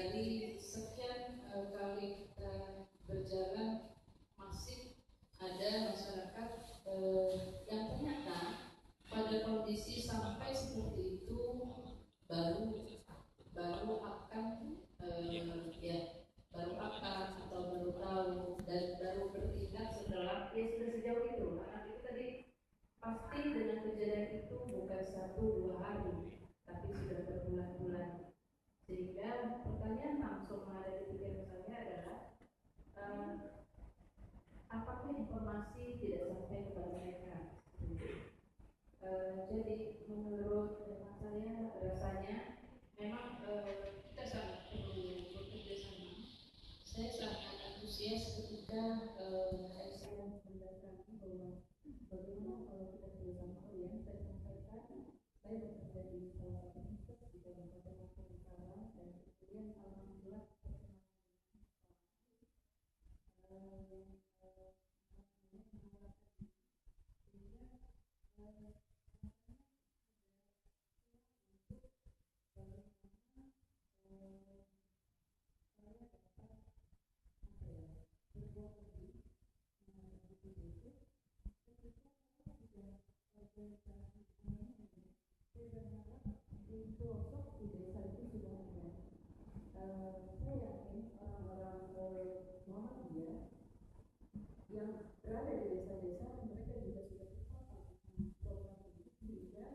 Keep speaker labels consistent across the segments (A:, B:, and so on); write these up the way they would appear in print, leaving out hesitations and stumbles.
A: dari sekian kali kita berjalan masih ada masyarakat yang ternyata pada kondisi sampai seperti itu baru akan baru akan atau baru tahu dan baru bertindak setelah sudah sejauh itu. Karena itu tadi pasti dengan kejadian itu bukan 1-2 hari, tapi sudah berbulan-bulan. Sehingga pertanyaan langsung ada di pikiran saya adalah apakah informasi tidak sampai kepada mereka? Jadi menurut saya rasanya memang kita sangat perlu bekerja sama. Saya sangat antusias ketika saya mendatangi bahwa bagaimana kalau kita bersama kalian. Saya sampaikan saya bekerja di salah satu universitas di Kabupaten Lombok Utara dan kemudian alhamdulillah saya yakin orang-orang Muhammadiyah yang berada di desa-desa mereka juga sudah terpapar program ini sehingga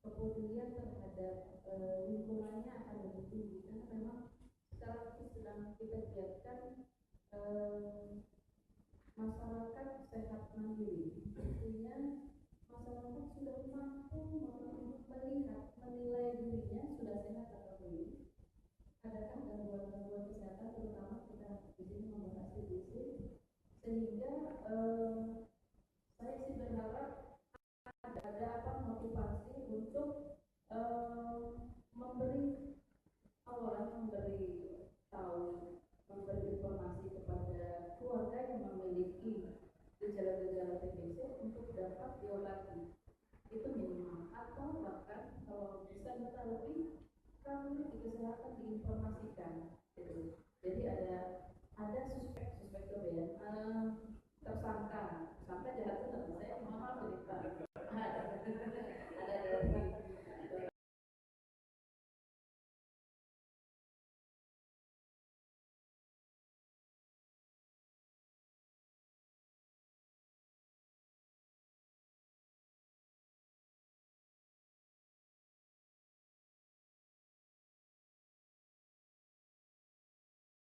A: kepedulian terhadap lingkungannya akan lebih tinggi karena memang sekarang itu sedang kita giatkan masyarakat sehat mandiri. Artinya masyarakat sudah mampu melihat menilai dirinya sudah sehat atau belum. Adakah gangguan-gangguan kesehatan, terutama kita di sini membahas TBC, sehingga saya sih berharap ada motivasi untuk memberi tahu, memberi informasi kepada keluarga yang memiliki gejala-gejala TBC untuk dapat diobati. Itu minimal. Atau bahkan kalau bisa kita lebih, kami di kesehatan diinformasikan gitu. Jadi ada suspek tersangka sampai jahat itu saya mahal cerita